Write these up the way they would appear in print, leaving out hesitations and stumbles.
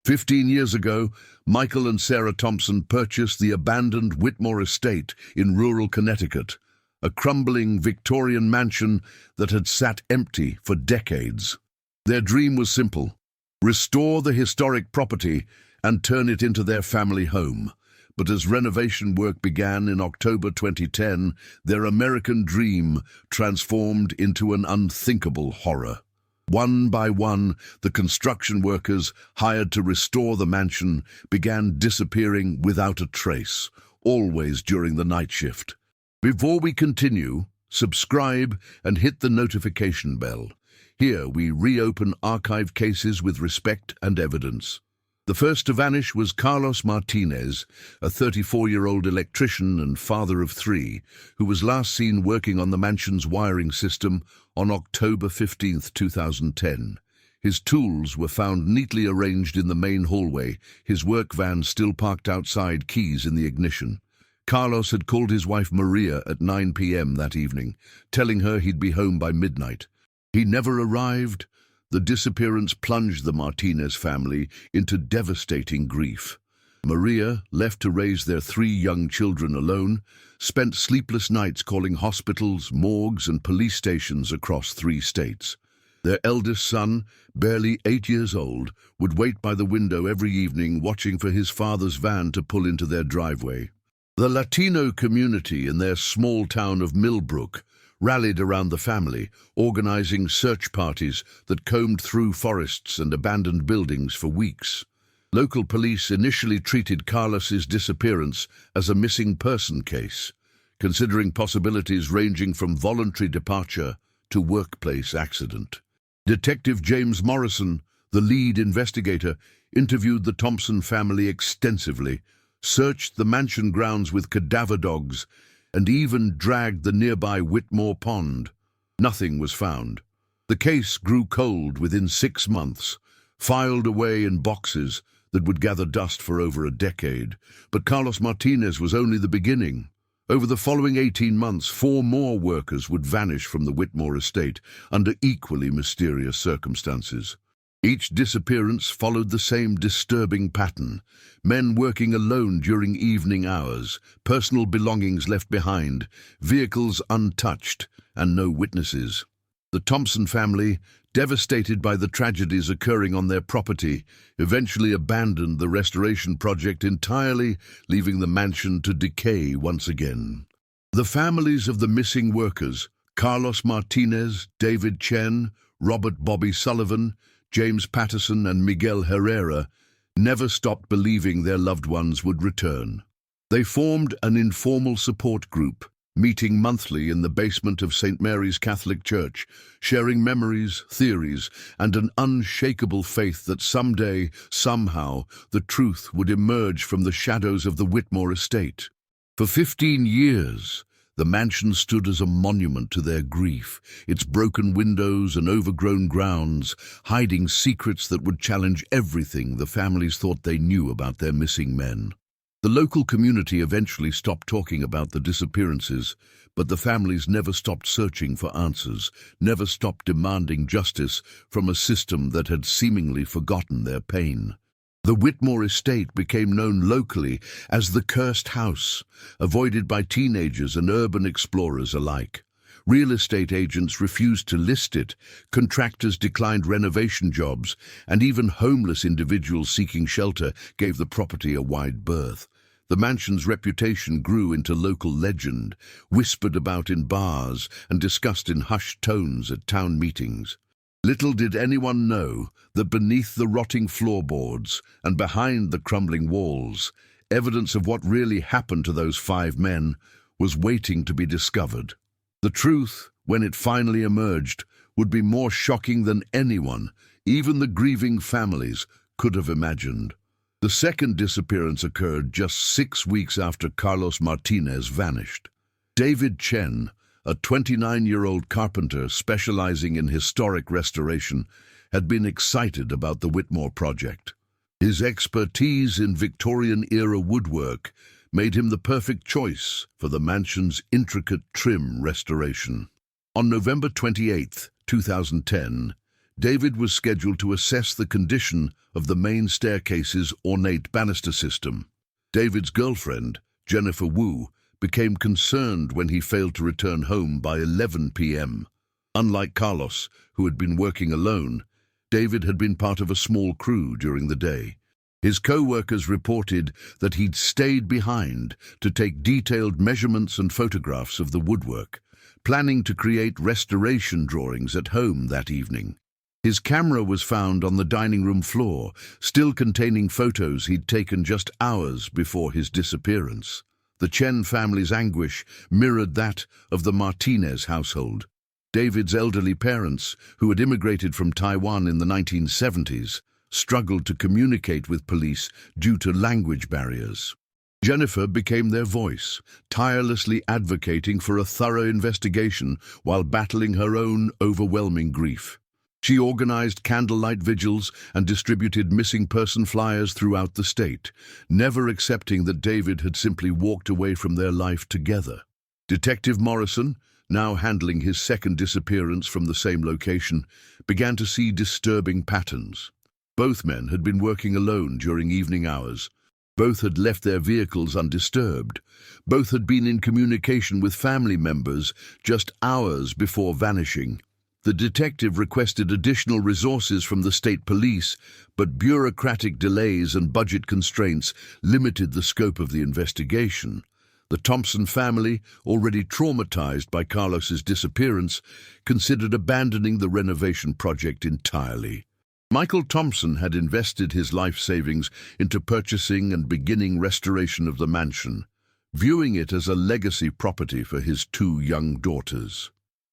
15 years ago, Michael and Sarah Thompson purchased the abandoned Whitmore estate in rural Connecticut, a crumbling Victorian mansion that had sat empty for decades. Their dream was simple: restore the historic property and turn it into their family home. But as renovation work began in October 2010, their American dream transformed into an unthinkable horror. One by one, the construction workers hired to restore the mansion began disappearing without a trace, always during the night shift. Before we continue, subscribe and hit the notification bell. Here we reopen archive cases with respect and evidence. The first to vanish was Carlos Martinez, a 34-year-old electrician and father of three, who was last seen working on the mansion's wiring system on October 15, 2010. His tools were found neatly arranged in the main hallway, his work van still parked outside, keys in the ignition. Carlos had called his wife Maria at 9 p.m. that evening, telling her he'd be home by midnight. He never arrived. The disappearance plunged the Martinez family into devastating grief. Maria, left to raise their three young children alone, spent sleepless nights calling hospitals, morgues, and police stations across 3 states. Their eldest son, barely 8 years old, would wait by the window every evening watching for his father's van to pull into their driveway. The Latino community in their small town of Millbrook rallied around the family, organizing search parties that combed through forests and abandoned buildings for weeks. Local police initially treated Carlos's disappearance as a missing person case, considering possibilities ranging from voluntary departure to workplace accident. Detective James Morrison, the lead investigator, interviewed the Thompson family extensively, searched the mansion grounds with cadaver dogs, and even dragged the nearby Whitmore Pond. Nothing was found. The case grew cold within 6 months, filed away in boxes that would gather dust for over a decade. But Carlos Martinez was only the beginning. Over the following 18 months, 4 more workers would vanish from the Whitmore estate under equally mysterious circumstances. Each disappearance followed the same disturbing pattern: men working alone during evening hours, personal belongings left behind, vehicles untouched, and no witnesses. The Thompson family, devastated by the tragedies occurring on their property, eventually abandoned the restoration project entirely, leaving the mansion to decay once again. The families of the missing workers, Carlos Martinez, David Chen, Robert Bobby Sullivan, James Patterson, and Miguel Herrera, never stopped believing their loved ones would return. They formed an informal support group, meeting monthly in the basement of St. Mary's Catholic Church, sharing memories, theories, and an unshakable faith that someday, somehow, the truth would emerge from the shadows of the Whitmore estate. For 15 years, the mansion stood as a monument to their grief, its broken windows and overgrown grounds, hiding secrets that would challenge everything the families thought they knew about their missing men. The local community eventually stopped talking about the disappearances, but the families never stopped searching for answers, never stopped demanding justice from a system that had seemingly forgotten their pain. The Whitmore estate became known locally as the Cursed House, avoided by teenagers and urban explorers alike. Real estate agents refused to list it, contractors declined renovation jobs, and even homeless individuals seeking shelter gave the property a wide berth. The mansion's reputation grew into local legend, whispered about in bars and discussed in hushed tones at town meetings. Little did anyone know that beneath the rotting floorboards and behind the crumbling walls, evidence of what really happened to those 5 men was waiting to be discovered. The truth, when it finally emerged, would be more shocking than anyone, even the grieving families, could have imagined. The second disappearance occurred just 6 weeks after Carlos Martinez vanished. David Chen, a 29-year-old carpenter specializing in historic restoration, had been excited about the Whitmore project. His expertise in Victorian-era woodwork made him the perfect choice for the mansion's intricate trim restoration. On November 28, 2010, David was scheduled to assess the condition of the main staircase's ornate banister system. David's girlfriend, Jennifer Wu, became concerned when he failed to return home by 11 p.m. Unlike Carlos, who had been working alone, David had been part of a small crew during the day. His co-workers reported that he'd stayed behind to take detailed measurements and photographs of the woodwork, planning to create restoration drawings at home that evening. His camera was found on the dining room floor, still containing photos he'd taken just hours before his disappearance. The Chen family's anguish mirrored that of the Martinez household. David's elderly parents, who had immigrated from Taiwan in the 1970s, struggled to communicate with police due to language barriers. Jennifer became their voice, tirelessly advocating for a thorough investigation while battling her own overwhelming grief. She organized candlelight vigils and distributed missing person flyers throughout the state, never accepting that David had simply walked away from their life together. Detective Morrison, now handling his second disappearance from the same location, began to see disturbing patterns. Both men had been working alone during evening hours. Both had left their vehicles undisturbed. Both had been in communication with family members just hours before vanishing. The detective requested additional resources from the state police, but bureaucratic delays and budget constraints limited the scope of the investigation. The Thompson family, already traumatized by Carlos's disappearance, considered abandoning the renovation project entirely. Michael Thompson had invested his life savings into purchasing and beginning restoration of the mansion, viewing it as a legacy property for his two young daughters.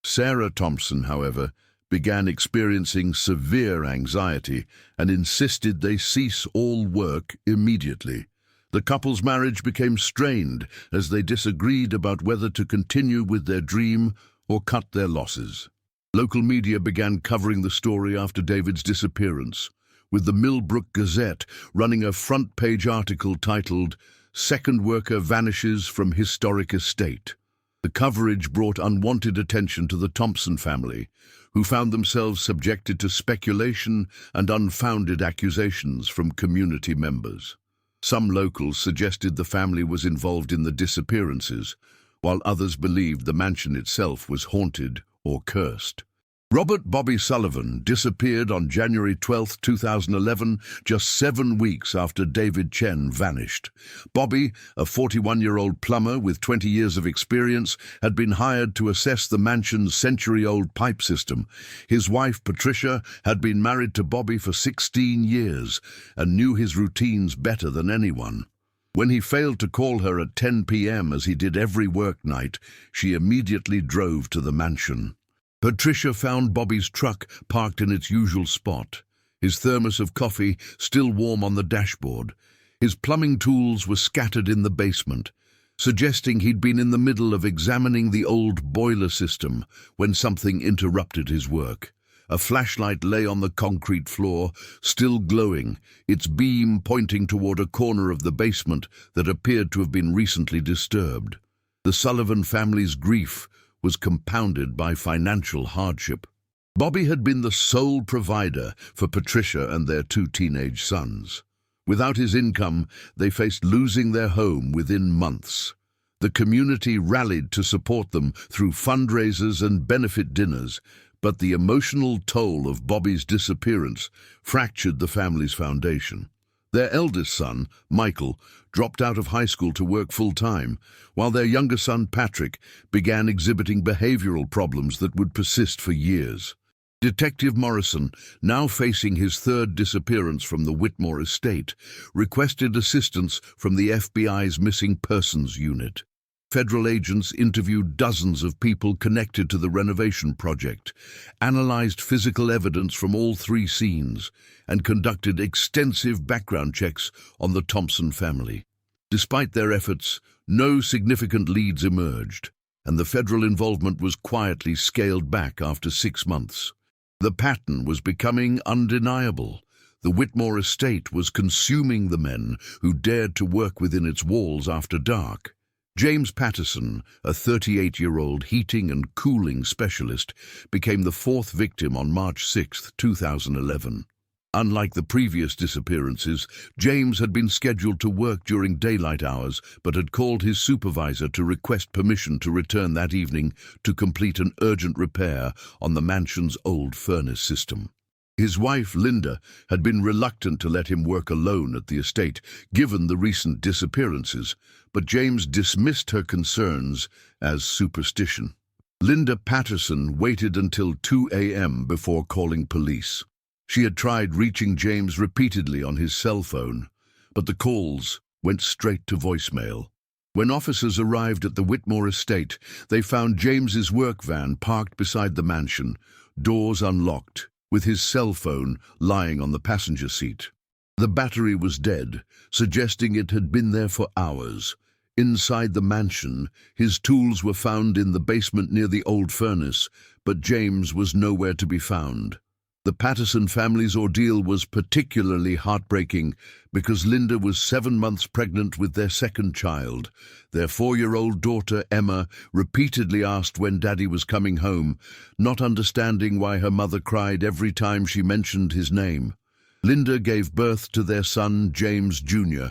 Sarah Thompson, however, began experiencing severe anxiety and insisted they cease all work immediately. The couple's marriage became strained as they disagreed about whether to continue with their dream or cut their losses. Local media began covering the story after David's disappearance, with the Millbrook Gazette running a front-page article titled, "Second Worker Vanishes from Historic Estate." The coverage brought unwanted attention to the Thompson family, who found themselves subjected to speculation and unfounded accusations from community members. Some locals suggested the family was involved in the disappearances, while others believed the mansion itself was haunted or cursed. Robert Bobby Sullivan disappeared on January 12, 2011, just 7 weeks after David Chen vanished. Bobby, a 41-year-old plumber with 20 years of experience, had been hired to assess the mansion's century-old pipe system. His wife, Patricia, had been married to Bobby for 16 years and knew his routines better than anyone. When he failed to call her at 10 p.m. as he did every work night, she immediately drove to the mansion. Patricia found Bobby's truck parked in its usual spot, his thermos of coffee still warm on the dashboard. His plumbing tools were scattered in the basement, suggesting he'd been in the middle of examining the old boiler system when something interrupted his work. A flashlight lay on the concrete floor, still glowing, its beam pointing toward a corner of the basement that appeared to have been recently disturbed. The Sullivan family's grief was compounded by financial hardship. Bobby had been the sole provider for Patricia and their 2 teenage sons. Without his income, they faced losing their home within months. The community rallied to support them through fundraisers and benefit dinners, but the emotional toll of Bobby's disappearance fractured the family's foundation. Their eldest son, Michael, dropped out of high school to work full-time, while their younger son, Patrick, began exhibiting behavioral problems that would persist for years. Detective Morrison, now facing his 3rd disappearance from the Whitmore estate, requested assistance from the FBI's Missing Persons Unit. Federal agents interviewed dozens of people connected to the renovation project, analyzed physical evidence from all 3 scenes, and conducted extensive background checks on the Thompson family. Despite their efforts, no significant leads emerged, and the federal involvement was quietly scaled back after 6 months. The pattern was becoming undeniable. The Whitmore estate was consuming the men who dared to work within its walls after dark. James Patterson, a 38-year-old heating and cooling specialist, became the fourth victim on March 6, 2011. Unlike the previous disappearances, James had been scheduled to work during daylight hours but had called his supervisor to request permission to return that evening to complete an urgent repair on the mansion's old furnace system. His wife, Linda, had been reluctant to let him work alone at the estate, given the recent disappearances, but James dismissed her concerns as superstition. Linda Patterson waited until 2 a.m. before calling police. She had tried reaching James repeatedly on his cell phone, but the calls went straight to voicemail. When officers arrived at the Whitmore estate, they found James's work van parked beside the mansion, doors unlocked, with his cell phone lying on the passenger seat. The battery was dead, suggesting it had been there for hours. Inside the mansion, his tools were found in the basement near the old furnace, but James was nowhere to be found. The Patterson family's ordeal was particularly heartbreaking because Linda was 7 months pregnant with their second child. Their 4-year-old daughter, Emma, repeatedly asked when Daddy was coming home, not understanding why her mother cried every time she mentioned his name. Linda gave birth to their son, James Jr.,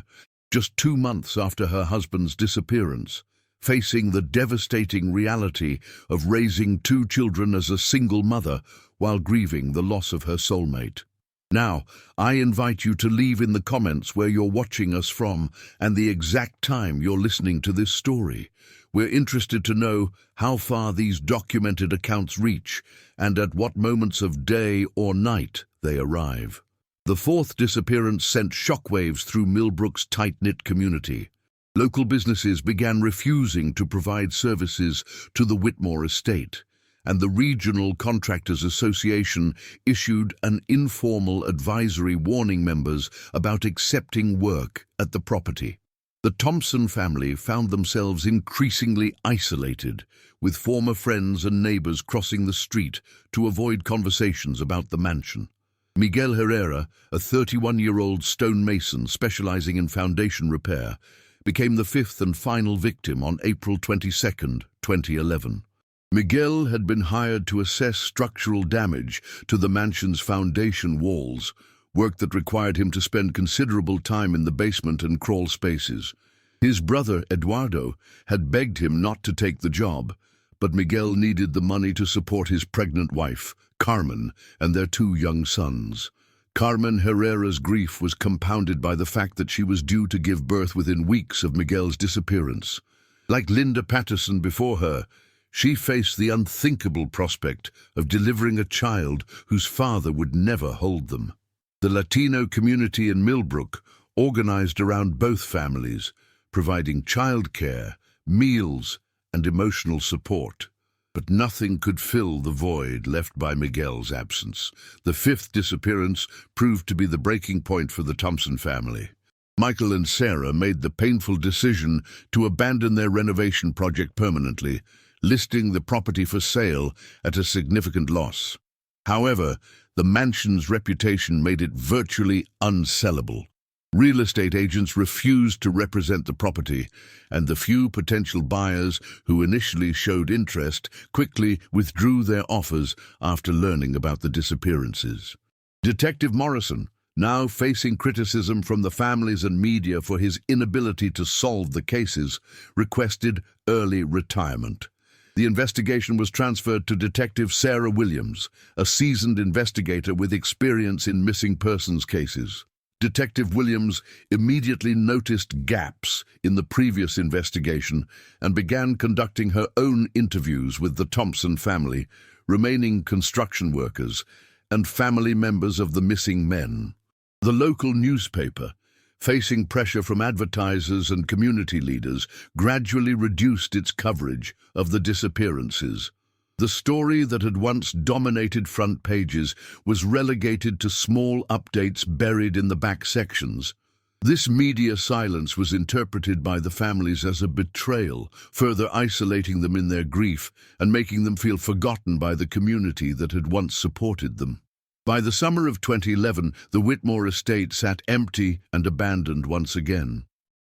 just 2 months after her husband's disappearance, facing the devastating reality of raising 2 children as a single mother while grieving the loss of her soulmate. Now, I invite you to leave in the comments where you're watching us from and the exact time you're listening to this story. We're interested to know how far these documented accounts reach and at what moments of day or night they arrive. The fourth disappearance sent shockwaves through Millbrook's tight-knit community. Local businesses began refusing to provide services to the Whitmore estate, and the Regional Contractors Association issued an informal advisory warning members about accepting work at the property. The Thompson family found themselves increasingly isolated, with former friends and neighbors crossing the street to avoid conversations about the mansion. Miguel Herrera, a 31-year-old stonemason specializing in foundation repair, became the fifth and final victim on April 22, 2011. Miguel had been hired to assess structural damage to the mansion's foundation walls, work that required him to spend considerable time in the basement and crawl spaces. His brother, Eduardo, had begged him not to take the job, but Miguel needed the money to support his pregnant wife, Carmen, and their 2 young sons. Carmen Herrera's grief was compounded by the fact that she was due to give birth within weeks of Miguel's disappearance. Like Linda Patterson before her, she faced the unthinkable prospect of delivering a child whose father would never hold them. The Latino community in Millbrook organized around both families, providing childcare, meals, and emotional support. But nothing could fill the void left by Miguel's absence. The fifth disappearance proved to be the breaking point for the Thompson family. Michael and Sarah made the painful decision to abandon their renovation project permanently, listing the property for sale at a significant loss. However, the mansion's reputation made it virtually unsellable. Real estate agents refused to represent the property, and the few potential buyers who initially showed interest quickly withdrew their offers after learning about the disappearances. Detective Morrison, now facing criticism from the families and media for his inability to solve the cases, requested early retirement. The investigation was transferred to Detective Sarah Williams, a seasoned investigator with experience in missing persons cases. Detective Williams immediately noticed gaps in the previous investigation and began conducting her own interviews with the Thompson family, remaining construction workers, and family members of the missing men. The local newspaper, facing pressure from advertisers and community leaders, gradually reduced its coverage of the disappearances. The story that had once dominated front pages was relegated to small updates buried in the back sections. This media silence was interpreted by the families as a betrayal, further isolating them in their grief and making them feel forgotten by the community that had once supported them. By the summer of 2011, the Whitmore estate sat empty and abandoned once again.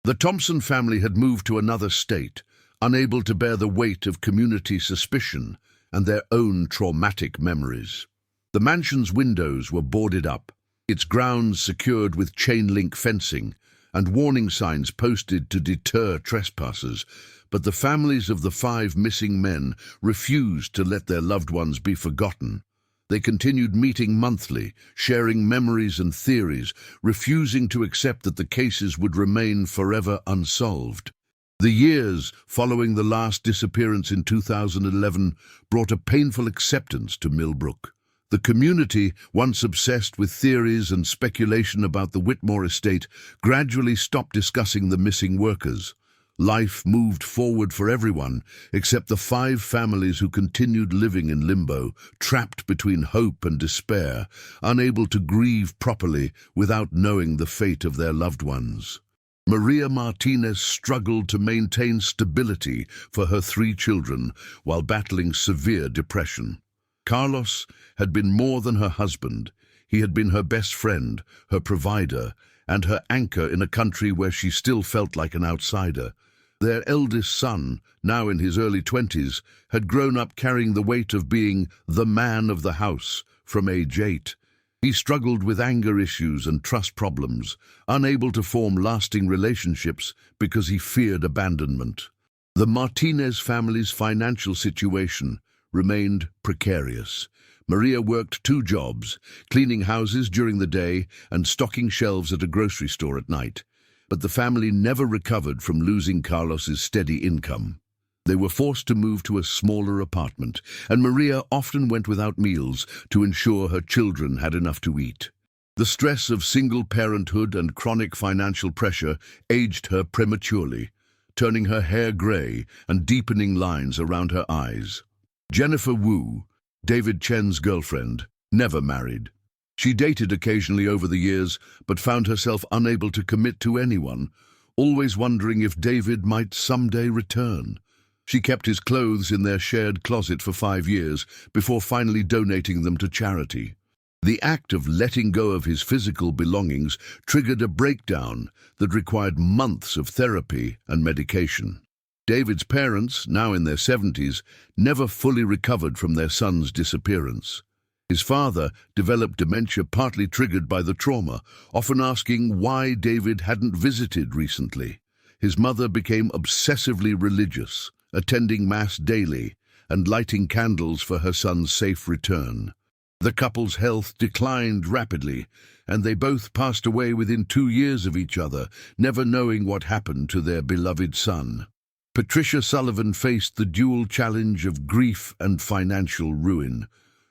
The Thompson family had moved to another state, unable to bear the weight of community suspicion and their own traumatic memories. The mansion's windows were boarded up, its grounds secured with chain-link fencing, and warning signs posted to deter trespassers, but the families of the 5 missing men refused to let their loved ones be forgotten. They continued meeting monthly, sharing memories and theories, refusing to accept that the cases would remain forever unsolved. The years following the last disappearance in 2011 brought a painful acceptance to Millbrook. The community, once obsessed with theories and speculation about the Whitmore estate, gradually stopped discussing the missing workers. Life moved forward for everyone, except the 5 families who continued living in limbo, trapped between hope and despair, unable to grieve properly without knowing the fate of their loved ones. Maria Martinez struggled to maintain stability for her 3 children while battling severe depression. Carlos had been more than her husband. He had been her best friend, her provider, and her anchor in a country where she still felt like an outsider. Their eldest son, now in his early 20s, had grown up carrying the weight of being the man of the house from age 8. He struggled with anger issues and trust problems, unable to form lasting relationships because he feared abandonment. The Martinez family's financial situation remained precarious. Maria worked 2 jobs, cleaning houses during the day and stocking shelves at a grocery store at night. But the family never recovered from losing Carlos's steady income. They were forced to move to a smaller apartment, and Maria often went without meals to ensure her children had enough to eat. The stress of single parenthood and chronic financial pressure aged her prematurely, turning her hair gray and deepening lines around her eyes. Jennifer Wu, David Chen's girlfriend, never married. She dated occasionally over the years, but found herself unable to commit to anyone, always wondering if David might someday return. She kept his clothes in their shared closet for 5 years before finally donating them to charity. The act of letting go of his physical belongings triggered a breakdown that required months of therapy and medication. David's parents, now in their 70s, never fully recovered from their son's disappearance. His father developed dementia partly triggered by the trauma, often asking why David hadn't visited recently. His mother became obsessively religious, attending Mass daily and lighting candles for her son's safe return. The couple's health declined rapidly, and they both passed away within 2 years of each other, never knowing what happened to their beloved son. Patricia Sullivan faced the dual challenge of grief and financial ruin.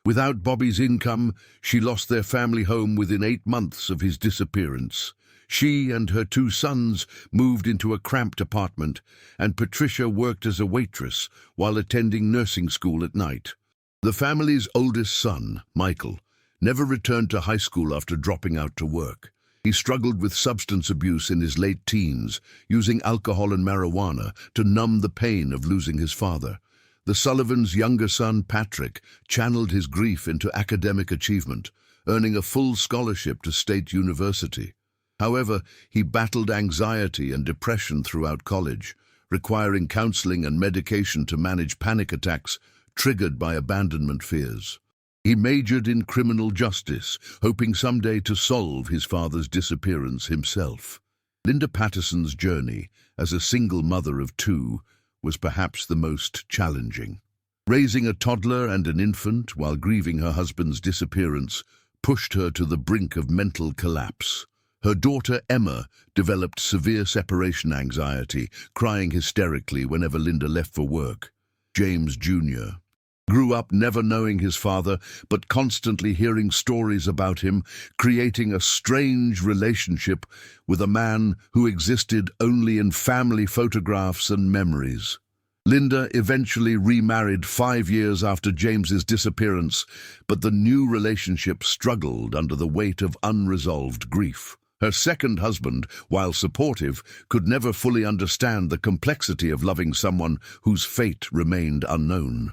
Without Bobby's income, she lost their family home within 8 months of his disappearance. She and her 2 sons moved into a cramped apartment, and Patricia worked as a waitress while attending nursing school at night. The family's oldest son, Michael, never returned to high school after dropping out to work. He struggled with substance abuse in his late teens, using alcohol and marijuana to numb the pain of losing his father. The Sullivans' younger son, Patrick, channeled his grief into academic achievement, earning a full scholarship to State University. However, he battled anxiety and depression throughout college, requiring counseling and medication to manage panic attacks triggered by abandonment fears. He majored in criminal justice, hoping someday to solve his father's disappearance himself. Linda Patterson's journey, as a single mother of 2, was perhaps the most challenging. Raising a toddler and an infant while grieving her husband's disappearance pushed her to the brink of mental collapse. Her daughter Emma developed severe separation anxiety, crying hysterically whenever Linda left for work. James Jr. grew up never knowing his father, but constantly hearing stories about him, creating a strange relationship with a man who existed only in family photographs and memories. Linda eventually remarried 5 years after James's disappearance, but the new relationship struggled under the weight of unresolved grief. Her second husband, while supportive, could never fully understand the complexity of loving someone whose fate remained unknown.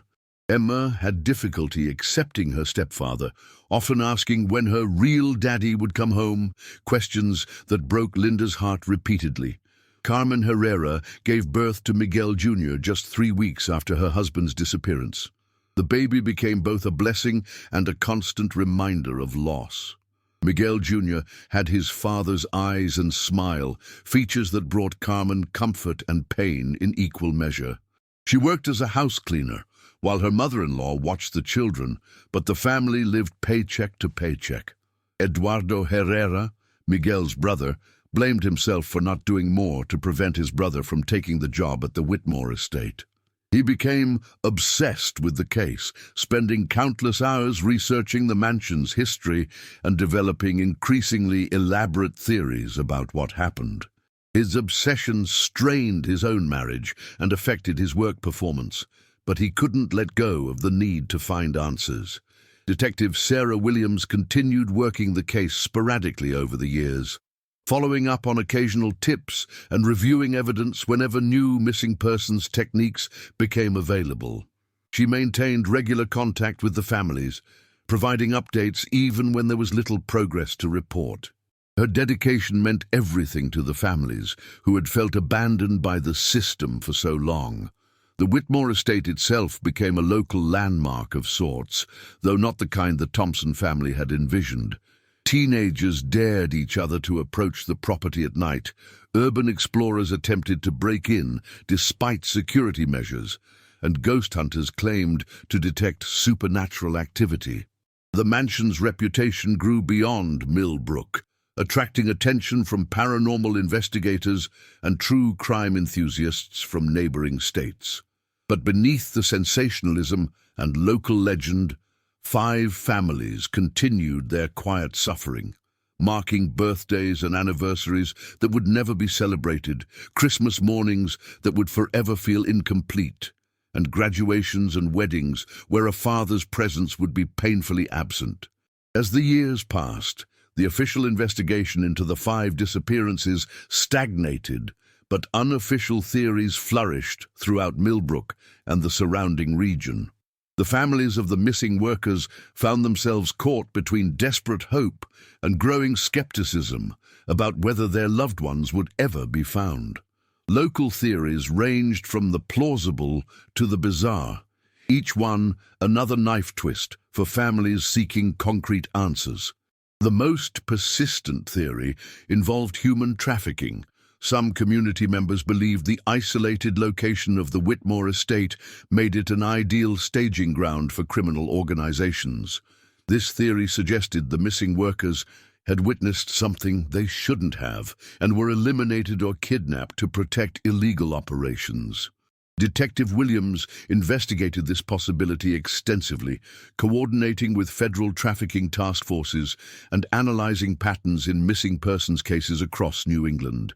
Emma had difficulty accepting her stepfather, often asking when her real daddy would come home, questions that broke Linda's heart repeatedly. Carmen Herrera gave birth to Miguel Jr. just 3 weeks after her husband's disappearance. The baby became both a blessing and a constant reminder of loss. Miguel Jr. had his father's eyes and smile, features that brought Carmen comfort and pain in equal measure. She worked as a house cleaner, while her mother-in-law watched the children, but the family lived paycheck to paycheck. Eduardo Herrera, Miguel's brother, blamed himself for not doing more to prevent his brother from taking the job at the Whitmore estate. He became obsessed with the case, spending countless hours researching the mansion's history and developing increasingly elaborate theories about what happened. His obsession strained his own marriage and affected his work performance, but he couldn't let go of the need to find answers. Detective Sarah Williams continued working the case sporadically over the years, following up on occasional tips and reviewing evidence whenever new missing persons techniques became available. She maintained regular contact with the families, providing updates even when there was little progress to report. Her dedication meant everything to the families, who had felt abandoned by the system for so long. The Whitmore estate itself became a local landmark of sorts, though not the kind the Thompson family had envisioned. Teenagers dared each other to approach the property at night. Urban explorers attempted to break in despite security measures, and ghost hunters claimed to detect supernatural activity. The mansion's reputation grew beyond Millbrook, attracting attention from paranormal investigators and true crime enthusiasts from neighboring states. But beneath the sensationalism and local legend, 5 families continued their quiet suffering, marking birthdays and anniversaries that would never be celebrated, Christmas mornings that would forever feel incomplete, and graduations and weddings where a father's presence would be painfully absent. As the years passed, the official investigation into the 5 disappearances stagnated, but unofficial theories flourished throughout Millbrook and the surrounding region. The families of the missing workers found themselves caught between desperate hope and growing skepticism about whether their loved ones would ever be found. Local theories ranged from the plausible to the bizarre, each one another knife twist for families seeking concrete answers. The most persistent theory involved human trafficking. Some community members believed the isolated location of the Whitmore estate made it an ideal staging ground for criminal organizations. This theory suggested the missing workers had witnessed something they shouldn't have and were eliminated or kidnapped to protect illegal operations. Detective Williams investigated this possibility extensively, coordinating with federal trafficking task forces and analyzing patterns in missing persons cases across New England.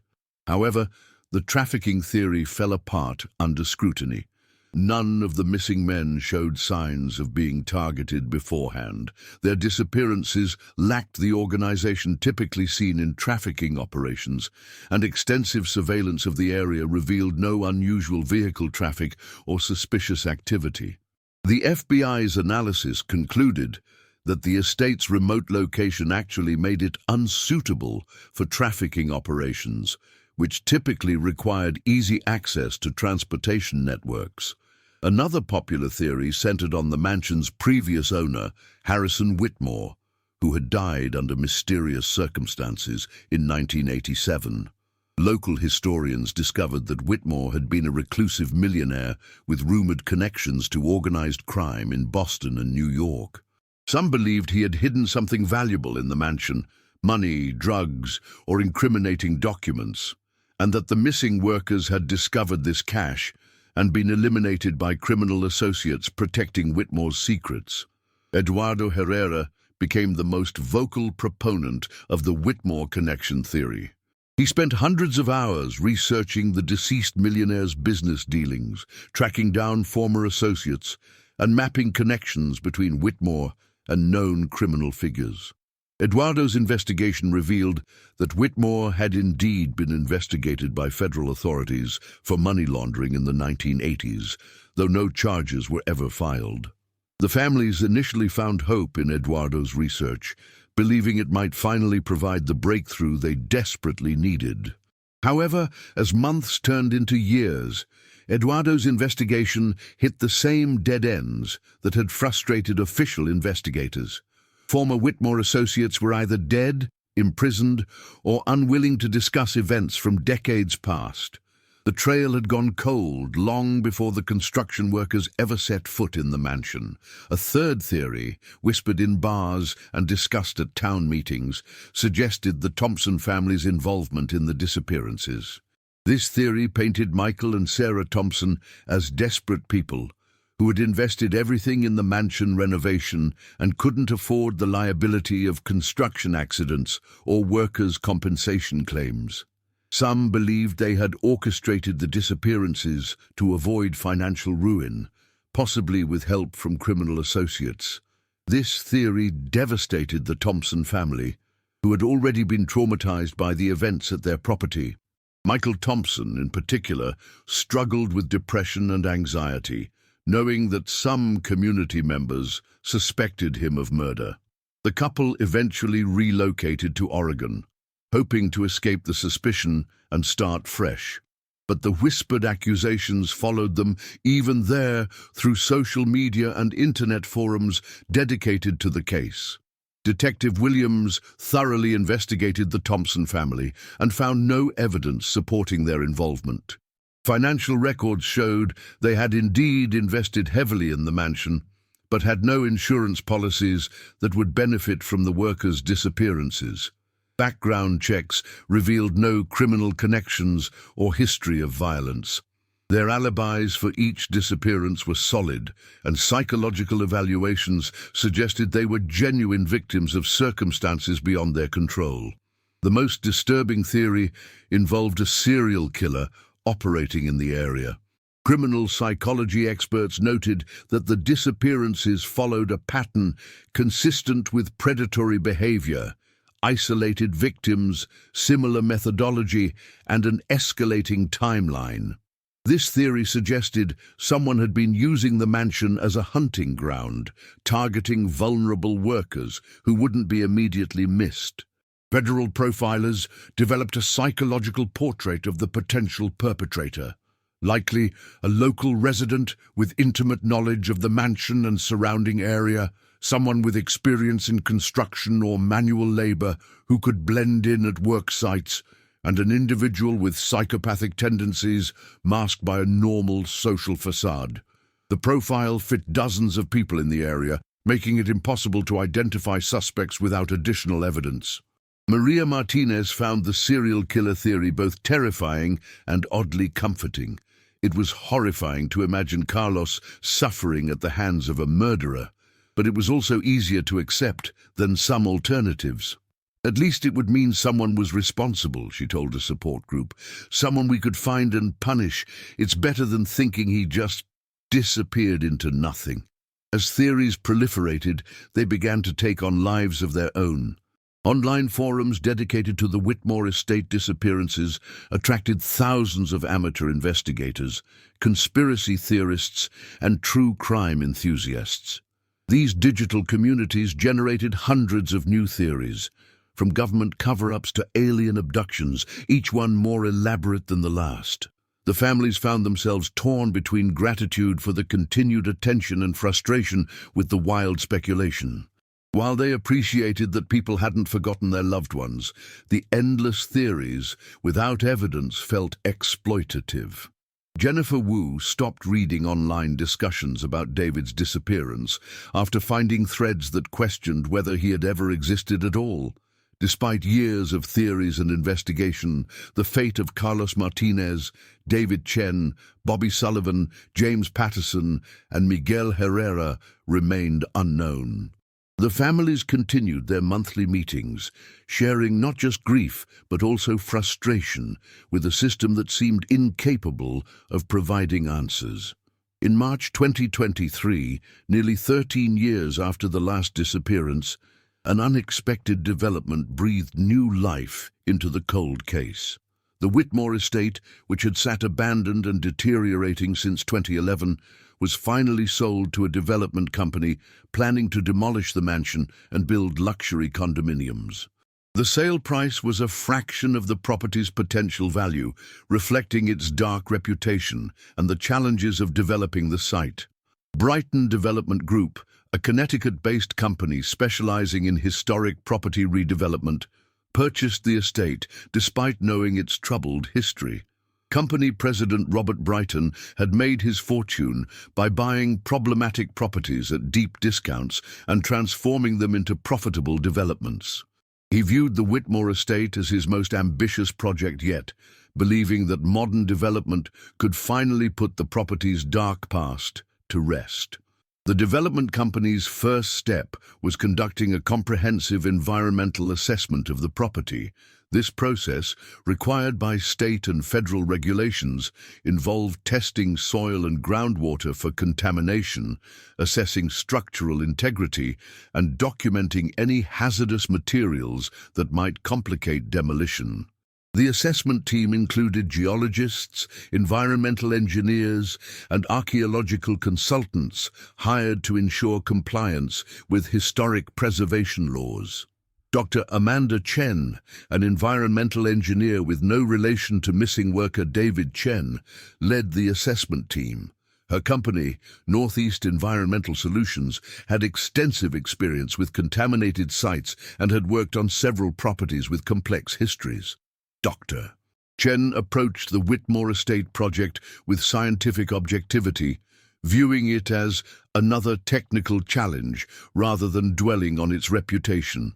However, the trafficking theory fell apart under scrutiny. None of the missing men showed signs of being targeted beforehand. Their disappearances lacked the organization typically seen in trafficking operations, and extensive surveillance of the area revealed no unusual vehicle traffic or suspicious activity. The FBI's analysis concluded that the estate's remote location actually made it unsuitable for trafficking operations, which typically required easy access to transportation networks. Another popular theory centered on the mansion's previous owner, Harrison Whitmore, who had died under mysterious circumstances in 1987. Local historians discovered that Whitmore had been a reclusive millionaire with rumored connections to organized crime in Boston and New York. Some believed he had hidden something valuable in the mansion, money, drugs, or incriminating documents, and that the missing workers had discovered this cache and been eliminated by criminal associates protecting Whitmore's secrets. Eduardo Herrera became the most vocal proponent of the Whitmore connection theory. He spent hundreds of hours researching the deceased millionaire's business dealings, tracking down former associates, and mapping connections between Whitmore and known criminal figures. Eduardo's investigation revealed that Whitmore had indeed been investigated by federal authorities for money laundering in the 1980s, though no charges were ever filed. The families initially found hope in Eduardo's research, believing it might finally provide the breakthrough they desperately needed. However, as months turned into years, Eduardo's investigation hit the same dead ends that had frustrated official investigators. Former Whitmore associates were either dead, imprisoned, or unwilling to discuss events from decades past. The trail had gone cold long before the construction workers ever set foot in the mansion. A third theory, whispered in bars and discussed at town meetings, suggested the Thompson family's involvement in the disappearances. This theory painted Michael and Sarah Thompson as desperate people who had invested everything in the mansion renovation and couldn't afford the liability of construction accidents or workers' compensation claims. Some believed they had orchestrated the disappearances to avoid financial ruin, possibly with help from criminal associates. This theory devastated the Thompson family, who had already been traumatized by the events at their property. Michael Thompson, in particular, struggled with depression and anxiety, knowing that some community members suspected him of murder. The couple eventually relocated to Oregon, hoping to escape the suspicion and start fresh. But the whispered accusations followed them even there through social media and internet forums dedicated to the case. Detective Williams thoroughly investigated the Thompson family and found no evidence supporting their involvement. Financial records showed they had indeed invested heavily in the mansion, but had no insurance policies that would benefit from the workers' disappearances. Background checks revealed no criminal connections or history of violence. Their alibis for each disappearance were solid, and psychological evaluations suggested they were genuine victims of circumstances beyond their control. The most disturbing theory involved a serial killer operating in the area. Criminal psychology experts noted that the disappearances followed a pattern consistent with predatory behavior, isolated victims, similar methodology, and an escalating timeline. This theory suggested someone had been using the mansion as a hunting ground, targeting vulnerable workers who wouldn't be immediately missed. Federal profilers developed a psychological portrait of the potential perpetrator, likely a local resident with intimate knowledge of the mansion and surrounding area, someone with experience in construction or manual labor who could blend in at work sites, and an individual with psychopathic tendencies masked by a normal social facade. The profile fit dozens of people in the area, making it impossible to identify suspects without additional evidence. Maria Martinez found the serial killer theory both terrifying and oddly comforting. It was horrifying to imagine Carlos suffering at the hands of a murderer, but it was also easier to accept than some alternatives. At least it would mean someone was responsible, she told a support group. Someone we could find and punish. It's better than thinking he just disappeared into nothing. As theories proliferated, they began to take on lives of their own. Online forums dedicated to the Whitmore estate disappearances attracted thousands of amateur investigators, conspiracy theorists, and true crime enthusiasts. These digital communities generated hundreds of new theories, from government cover-ups to alien abductions, each one more elaborate than the last. The families found themselves torn between gratitude for the continued attention and frustration with the wild speculation. While they appreciated that people hadn't forgotten their loved ones, the endless theories without evidence felt exploitative. Jennifer Wu stopped reading online discussions about David's disappearance after finding threads that questioned whether he had ever existed at all. Despite years of theories and investigation, the fate of Carlos Martinez, David Chen, Bobby Sullivan, James Patterson, and Miguel Herrera remained unknown. The families continued their monthly meetings, sharing not just grief but also frustration with a system that seemed incapable of providing answers. In March 2023, nearly 13 years after the last disappearance, an unexpected development breathed new life into the cold case. The Whitmore estate, which had sat abandoned and deteriorating since 2011, was finally sold to a development company planning to demolish the mansion and build luxury condominiums. The sale price was a fraction of the property's potential value, reflecting its dark reputation and the challenges of developing the site. Brighton Development Group, a Connecticut-based company specializing in historic property redevelopment, purchased the estate despite knowing its troubled history. Company president Robert Brighton had made his fortune by buying problematic properties at deep discounts and transforming them into profitable developments. He viewed the Whitmore estate as his most ambitious project yet, believing that modern development could finally put the property's dark past to rest. The development company's first step was conducting a comprehensive environmental assessment of the property. This process, required by state and federal regulations, involved testing soil and groundwater for contamination, assessing structural integrity, and documenting any hazardous materials that might complicate demolition. The assessment team included geologists, environmental engineers, and archaeological consultants hired to ensure compliance with historic preservation laws. Dr. Amanda Chen, an environmental engineer with no relation to missing worker David Chen, led the assessment team. Her company, Northeast Environmental Solutions, had extensive experience with contaminated sites and had worked on several properties with complex histories. Dr. Chen approached the Whitmore Estate project with scientific objectivity, viewing it as another technical challenge rather than dwelling on its reputation.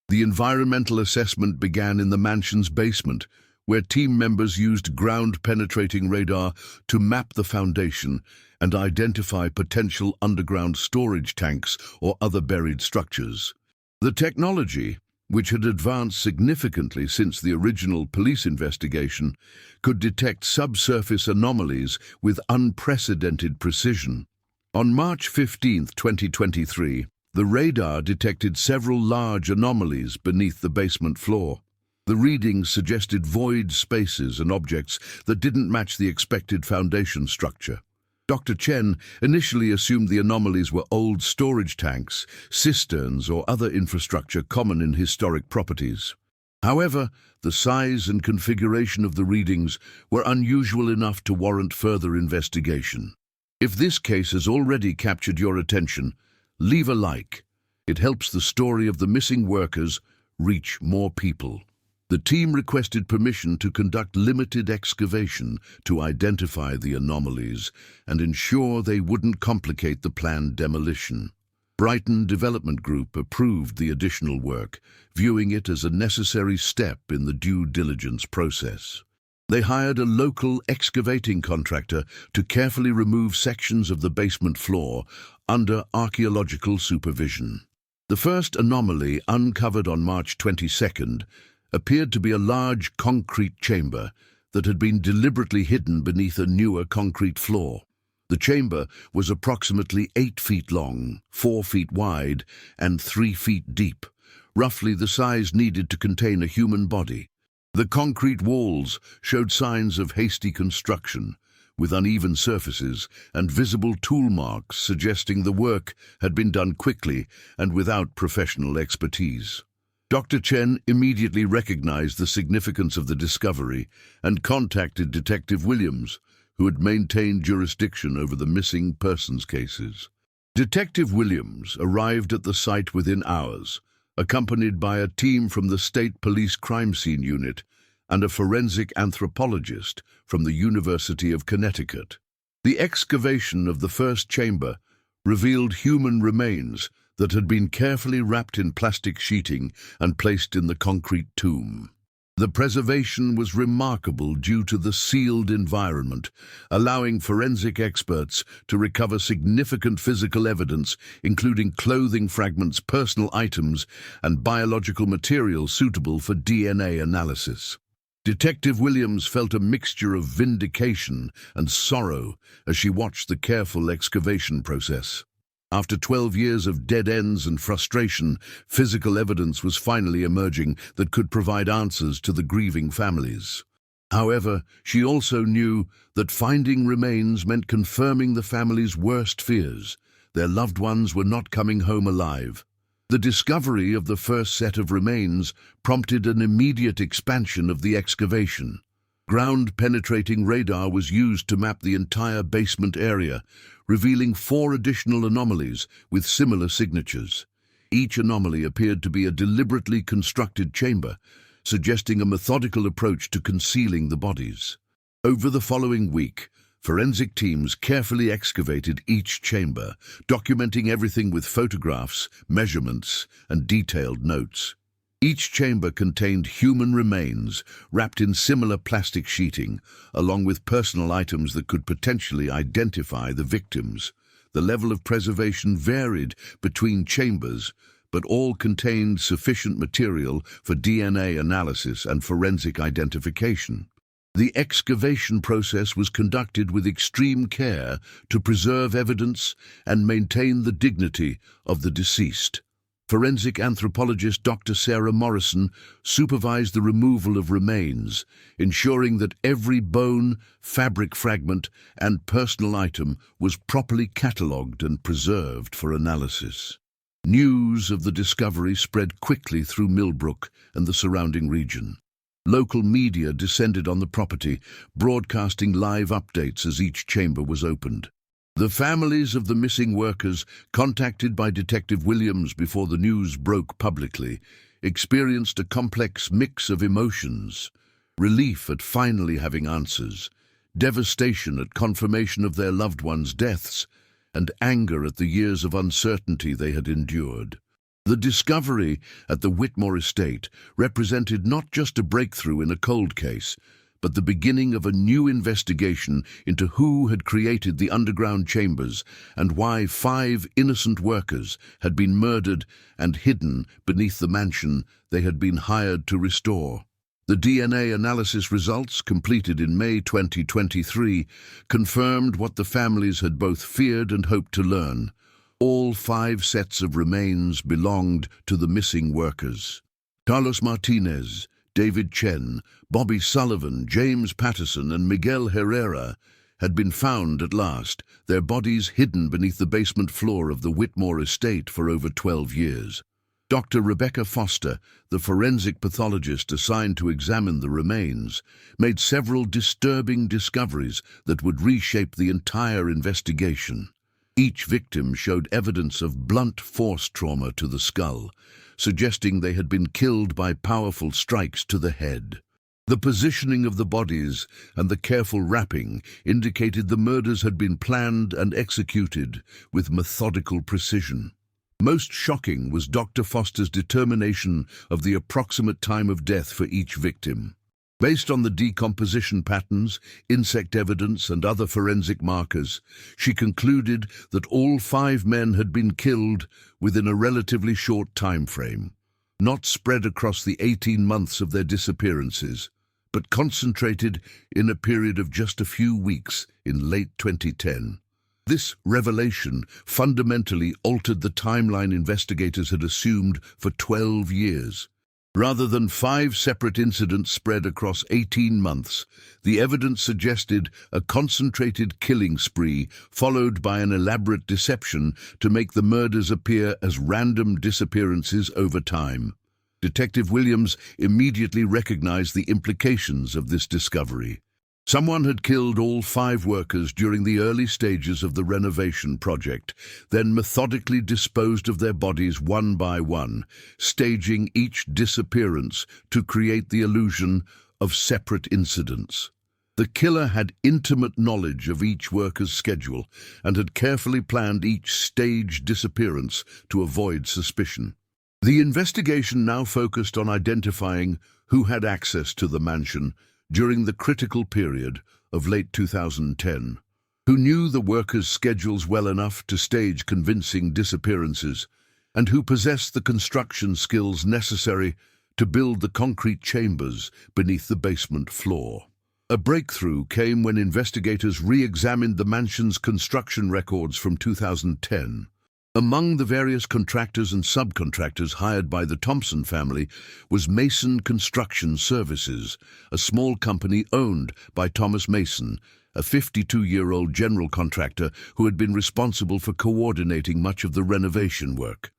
The environmental assessment began in the mansion's basement, where team members used ground-penetrating radar to map the foundation and identify potential underground storage tanks or other buried structures. The technology, which had advanced significantly since the original police investigation, could detect subsurface anomalies with unprecedented precision. On March 15, 2023, the radar detected several large anomalies beneath the basement floor. The readings suggested void spaces and objects that didn't match the expected foundation structure. Dr. Chen initially assumed the anomalies were old storage tanks, cisterns, or other infrastructure common in historic properties. However, the size and configuration of the readings were unusual enough to warrant further investigation. If this case has already captured your attention, leave a like. It helps the story of the missing workers reach more people. The team requested permission to conduct limited excavation to identify the anomalies and ensure they wouldn't complicate the planned demolition. Brighton Development Group approved the additional work, viewing it as a necessary step in the due diligence process. They hired a local excavating contractor to carefully remove sections of the basement floor under archaeological supervision. The first anomaly, uncovered on March 22nd, appeared to be a large concrete chamber that had been deliberately hidden beneath a newer concrete floor. The chamber was approximately 8 feet long, 4 feet wide, and 3 feet deep, roughly the size needed to contain a human body. The concrete walls showed signs of hasty construction, with uneven surfaces and visible tool marks suggesting the work had been done quickly and without professional expertise. Dr. Chen immediately recognized the significance of the discovery and contacted Detective Williams, who had maintained jurisdiction over the missing persons cases. Detective Williams arrived at the site within hours, accompanied by a team from the State Police Crime Scene Unit and a forensic anthropologist from the University of Connecticut. The excavation of the first chamber revealed human remains that had been carefully wrapped in plastic sheeting and placed in the concrete tomb. The preservation was remarkable due to the sealed environment, allowing forensic experts to recover significant physical evidence, including clothing fragments, personal items, and biological material suitable for DNA analysis. Detective Williams felt a mixture of vindication and sorrow as she watched the careful excavation process. After 12 years of dead ends and frustration, physical evidence was finally emerging that could provide answers to the grieving families. However, she also knew that finding remains meant confirming the family's worst fears. Their loved ones were not coming home alive. The discovery of the first set of remains prompted an immediate expansion of the excavation. Ground-penetrating radar was used to map the entire basement area, revealing 4 additional anomalies with similar signatures. Each anomaly appeared to be a deliberately constructed chamber, suggesting a methodical approach to concealing the bodies. Over the following week, forensic teams carefully excavated each chamber, documenting everything with photographs, measurements, and detailed notes. Each chamber contained human remains wrapped in similar plastic sheeting, along with personal items that could potentially identify the victims. The level of preservation varied between chambers, but all contained sufficient material for DNA analysis and forensic identification. The excavation process was conducted with extreme care to preserve evidence and maintain the dignity of the deceased. Forensic anthropologist Dr. Sarah Morrison supervised the removal of remains, ensuring that every bone, fabric fragment, and personal item was properly catalogued and preserved for analysis. News of the discovery spread quickly through Millbrook and the surrounding region. Local media descended on the property, broadcasting live updates as each chamber was opened. The families of the missing workers, contacted by Detective Williams before the news broke publicly, experienced a complex mix of emotions: relief at finally having answers, devastation at confirmation of their loved ones' deaths, and anger at the years of uncertainty they had endured. The discovery at the Whitmore estate represented not just a breakthrough in a cold case, but the beginning of a new investigation into who had created the underground chambers and why 5 innocent workers had been murdered and hidden beneath the mansion they had been hired to restore. The DNA analysis results, completed in May 2023, confirmed what the families had both feared and hoped to learn. All 5 sets of remains belonged to the missing workers. Carlos Martinez, David Chen, Bobby Sullivan, James Patterson, and Miguel Herrera had been found at last, their bodies hidden beneath the basement floor of the Whitmore estate for over 12 years. Dr. Rebecca Foster, the forensic pathologist assigned to examine the remains, made several disturbing discoveries that would reshape the entire investigation. Each victim showed evidence of blunt force trauma to the skull, suggesting they had been killed by powerful strikes to the head. The positioning of the bodies and the careful wrapping indicated the murders had been planned and executed with methodical precision. Most shocking was Dr. Foster's determination of the approximate time of death for each victim. Based on the decomposition patterns, insect evidence, and other forensic markers, she concluded that all 5 men had been killed within a relatively short time frame, not spread across the 18 months of their disappearances, but concentrated in a period of just a few weeks in late 2010. This revelation fundamentally altered the timeline investigators had assumed for 12 years. Rather than 5 separate incidents spread across 18 months, the evidence suggested a concentrated killing spree followed by an elaborate deception to make the murders appear as random disappearances over time. Detective Williams immediately recognized the implications of this discovery. Someone had killed all 5 workers during the early stages of the renovation project, then methodically disposed of their bodies one by one, staging each disappearance to create the illusion of separate incidents. The killer had intimate knowledge of each worker's schedule and had carefully planned each staged disappearance to avoid suspicion. The investigation now focused on identifying who had access to the mansion during the critical period of late 2010, who knew the workers' schedules well enough to stage convincing disappearances, and who possessed the construction skills necessary to build the concrete chambers beneath the basement floor. A breakthrough came when investigators re-examined the mansion's construction records from 2010. Among the various contractors and subcontractors hired by the Thompson family was Mason Construction Services, a small company owned by Thomas Mason, a 52-year-old general contractor who had been responsible for coordinating much of the renovation work.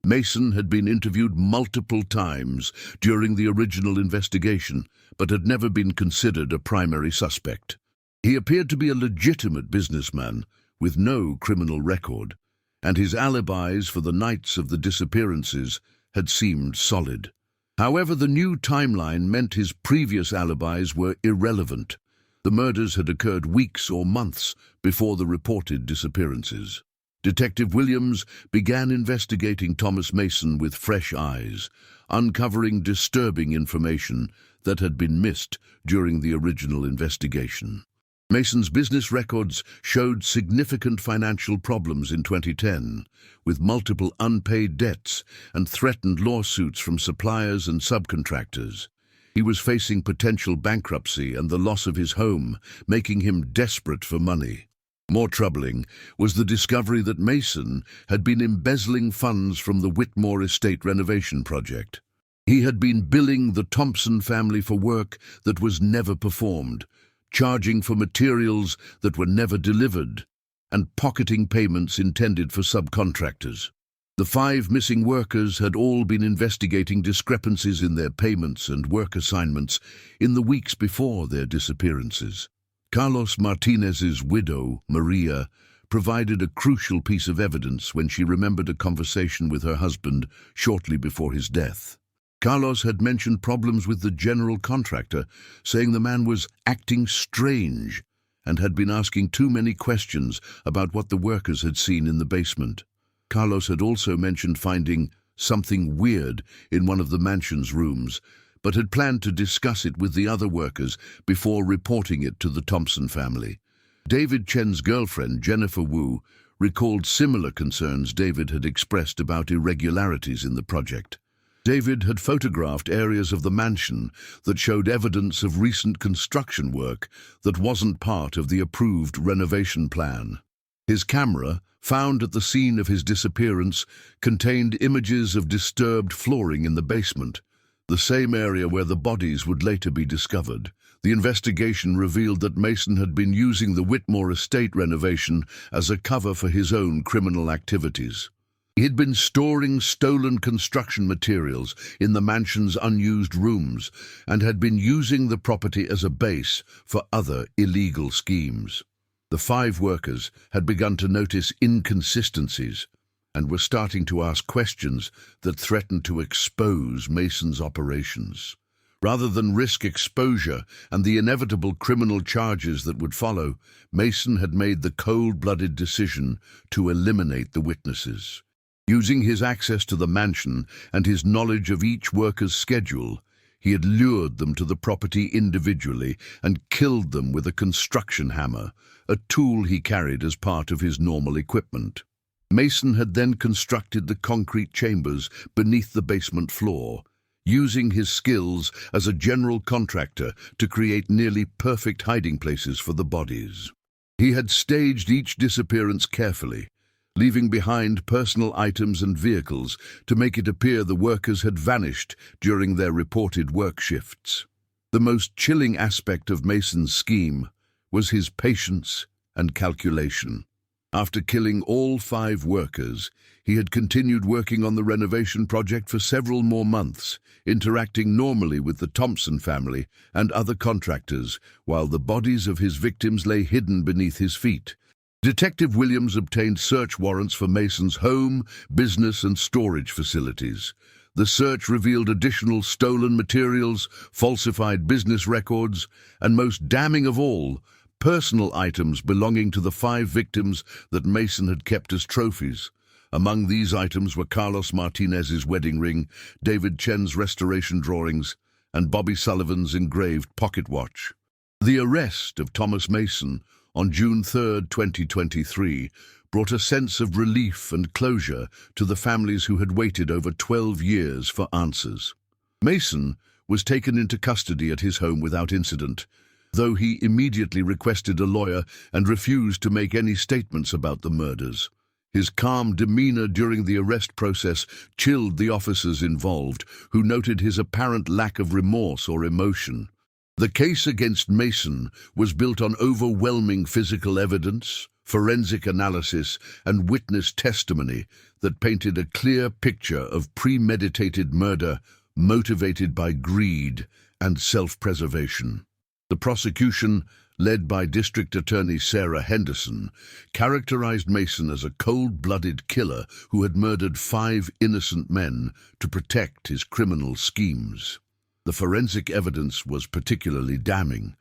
Mason had been interviewed multiple times during the original investigation, but had never been considered a primary suspect. He appeared to be a legitimate businessman with no criminal record, and his alibis for the nights of the disappearances had seemed solid. However, the new timeline meant his previous alibis were irrelevant. The murders had occurred weeks or months before the reported disappearances. Detective Williams began investigating Thomas Mason with fresh eyes, uncovering disturbing information that had been missed during the original investigation. Mason's business records showed significant financial problems in 2010, with multiple unpaid debts and threatened lawsuits from suppliers and subcontractors. He was facing potential bankruptcy and the loss of his home, making him desperate for money. More troubling was the discovery that Mason had been embezzling funds from the Whitmore estate renovation project. He had been billing the Thompson family for work that was never performed, charging for materials that were never delivered, and pocketing payments intended for subcontractors. The 5 missing workers had all been investigating discrepancies in their payments and work assignments in the weeks before their disappearances. Carlos Martinez's widow, Maria, provided a crucial piece of evidence when she remembered a conversation with her husband shortly before his death. Carlos had mentioned problems with the general contractor, saying the man was acting strange and had been asking too many questions about what the workers had seen in the basement. Carlos had also mentioned finding something weird in one of the mansion's rooms, but had planned to discuss it with the other workers before reporting it to the Thompson family. David Chen's girlfriend, Jennifer Wu, recalled similar concerns David had expressed about irregularities in the project. David had photographed areas of the mansion that showed evidence of recent construction work that wasn't part of the approved renovation plan. His camera, found at the scene of his disappearance, contained images of disturbed flooring in the basement, the same area where the bodies would later be discovered. The investigation revealed that Mason had been using the Whitmore estate renovation as a cover for his own criminal activities. He had been storing stolen construction materials in the mansion's unused rooms and had been using the property as a base for other illegal schemes. The 5 workers had begun to notice inconsistencies and were starting to ask questions that threatened to expose Mason's operations. Rather than risk exposure and the inevitable criminal charges that would follow, Mason had made the cold-blooded decision to eliminate the witnesses. Using his access to the mansion and his knowledge of each worker's schedule, he had lured them to the property individually and killed them with a construction hammer, a tool he carried as part of his normal equipment. Mason had then constructed the concrete chambers beneath the basement floor, using his skills as a general contractor to create nearly perfect hiding places for the bodies. He had staged each disappearance carefully, leaving behind personal items and vehicles to make it appear the workers had vanished during their reported work shifts. The most chilling aspect of Mason's scheme was his patience and calculation. After killing all 5 workers, he had continued working on the renovation project for several more months, interacting normally with the Thompson family and other contractors, while the bodies of his victims lay hidden beneath his feet. Detective Williams obtained search warrants for Mason's home, business, and storage facilities. The search revealed additional stolen materials, falsified business records, and most damning of all, personal items belonging to the 5 victims that Mason had kept as trophies. Among these items were Carlos Martinez's wedding ring, David Chen's restoration drawings, and Bobby Sullivan's engraved pocket watch. The arrest of Thomas Mason on June 3, 2023, brought a sense of relief and closure to the families who had waited over 12 years for answers. Mason was taken into custody at his home without incident, though he immediately requested a lawyer and refused to make any statements about the murders. His calm demeanor during the arrest process chilled the officers involved, who noted his apparent lack of remorse or emotion. The case against Mason was built on overwhelming physical evidence, forensic analysis, and witness testimony that painted a clear picture of premeditated murder motivated by greed and self-preservation. The prosecution, led by District Attorney Sarah Henderson, characterized Mason as a cold-blooded killer who had murdered 5 innocent men to protect his criminal schemes. The forensic evidence was particularly damning.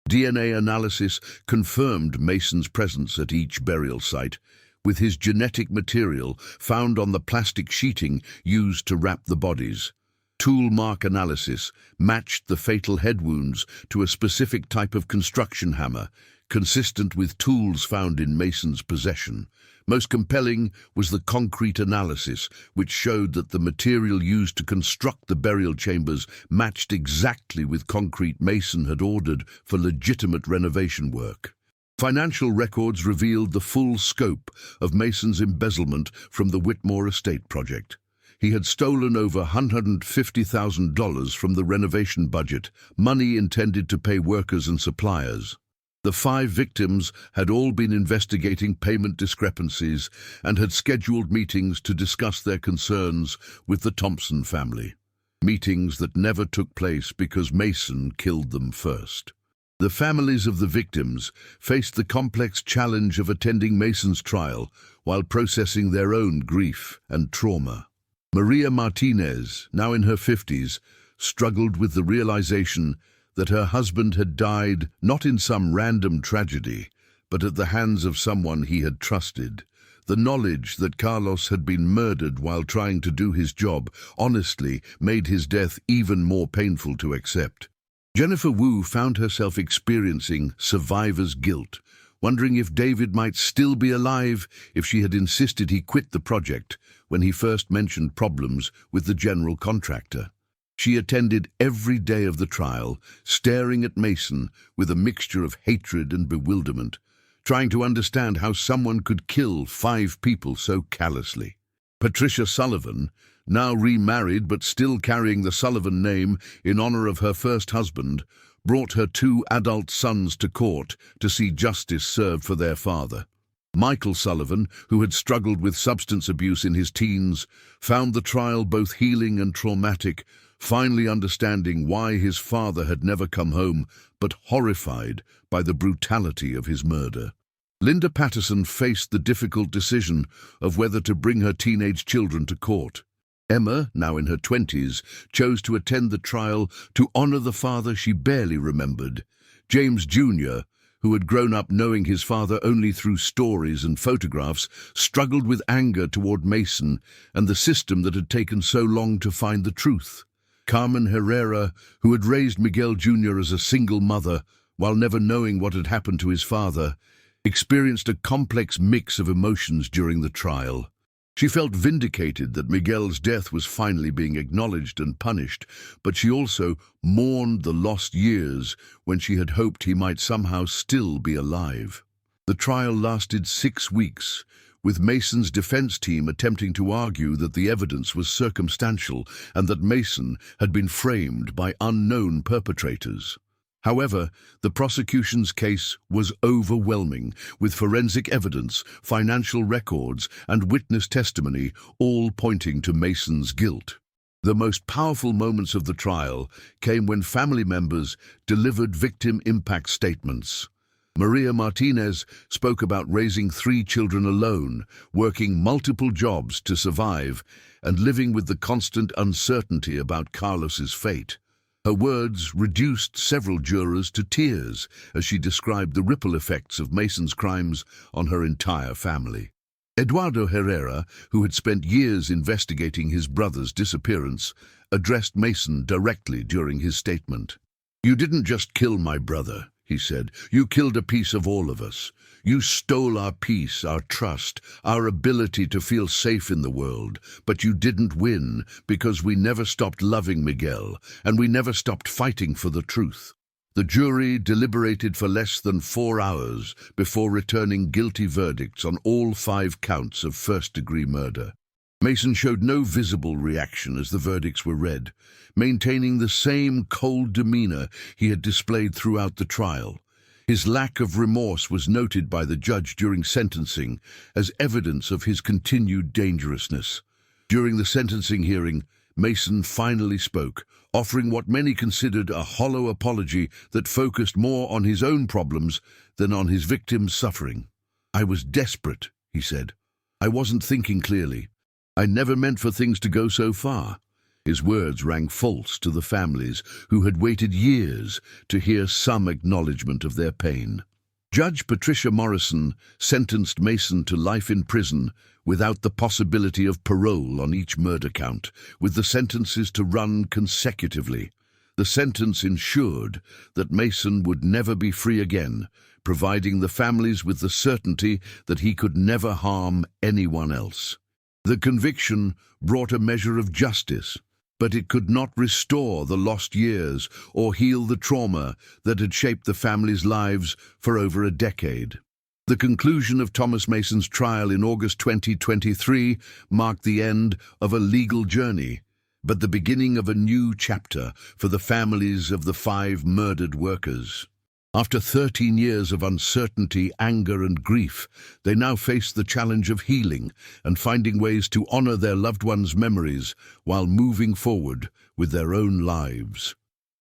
DNA analysis confirmed Mason's presence at each burial site, with his genetic material found on the plastic sheeting used to wrap the bodies. Tool mark analysis matched the fatal head wounds to a specific type of construction hammer, consistent with tools found in Mason's possession. Most compelling was the concrete analysis, which showed that the material used to construct the burial chambers matched exactly with concrete Mason had ordered for legitimate renovation work. Financial records revealed the full scope of Mason's embezzlement from the Whitmore estate project. He had stolen over $150,000 from the renovation budget, money intended to pay workers and suppliers. The 5 victims had all been investigating payment discrepancies and had scheduled meetings to discuss their concerns with the Thompson family. Meetings that never took place because Mason killed them first. The families of the victims faced the complex challenge of attending Mason's trial while processing their own grief and trauma. Maria Martinez, now in her 50s, struggled with the realization that her husband had died not in some random tragedy, but at the hands of someone he had trusted. The knowledge that Carlos had been murdered while trying to do his job honestly made his death even more painful to accept. Jennifer Wu found herself experiencing survivor's guilt, wondering if David might still be alive if she had insisted he quit the project when he first mentioned problems with the general contractor. She attended every day of the trial, staring at Mason with a mixture of hatred and bewilderment, trying to understand how someone could kill 5 people so callously. Patricia Sullivan, now remarried but still carrying the Sullivan name in honor of her first husband, brought her 2 adult sons to court to see justice served for their father. Michael Sullivan, who had struggled with substance abuse in his teens, found the trial both healing and traumatic, finally understanding why his father had never come home, but horrified by the brutality of his murder. Linda Patterson faced the difficult decision of whether to bring her teenage children to court. Emma, now in her 20s, chose to attend the trial to honor the father she barely remembered. James Jr., who had grown up knowing his father only through stories and photographs, struggled with anger toward Mason and the system that had taken so long to find the truth. Carmen Herrera, who had raised Miguel Jr. as a single mother while never knowing what had happened to his father, experienced a complex mix of emotions during the trial. She felt vindicated that Miguel's death was finally being acknowledged and punished, but she also mourned the lost years when she had hoped he might somehow still be alive. The trial lasted 6 weeks, with Mason's defense team attempting to argue that the evidence was circumstantial and that Mason had been framed by unknown perpetrators. However, the prosecution's case was overwhelming, with forensic evidence, financial records, and witness testimony all pointing to Mason's guilt. The most powerful moments of the trial came when family members delivered victim impact statements. Maria Martinez spoke about raising 3 children alone, working multiple jobs to survive, and living with the constant uncertainty about Carlos's fate. Her words reduced several jurors to tears as she described the ripple effects of Mason's crimes on her entire family. Eduardo Herrera, who had spent years investigating his brother's disappearance, addressed Mason directly during his statement. "You didn't just kill my brother," he said. "You killed a piece of all of us. You stole our peace, our trust, our ability to feel safe in the world. But you didn't win because we never stopped loving Miguel, and we never stopped fighting for the truth." The jury deliberated for less than 4 hours before returning guilty verdicts on all 5 counts of first-degree murder. Mason showed no visible reaction as the verdicts were read, maintaining the same cold demeanor he had displayed throughout the trial. His lack of remorse was noted by the judge during sentencing as evidence of his continued dangerousness. During the sentencing hearing, Mason finally spoke, offering what many considered a hollow apology that focused more on his own problems than on his victims' suffering. "I was desperate," he said. "I wasn't thinking clearly. I never meant for things to go so far." His words rang false to the families who had waited years to hear some acknowledgement of their pain. Judge Patricia Morrison sentenced Mason to life in prison without the possibility of parole on each murder count, with the sentences to run consecutively. The sentence ensured that Mason would never be free again, providing the families with the certainty that he could never harm anyone else. The conviction brought a measure of justice, but it could not restore the lost years or heal the trauma that had shaped the family's lives for over a decade. The conclusion of Thomas Mason's trial in August 2023 marked the end of a legal journey, but the beginning of a new chapter for the families of the 5 murdered workers. After 13 years of uncertainty, anger, and grief, they now face the challenge of healing and finding ways to honor their loved ones' memories while moving forward with their own lives.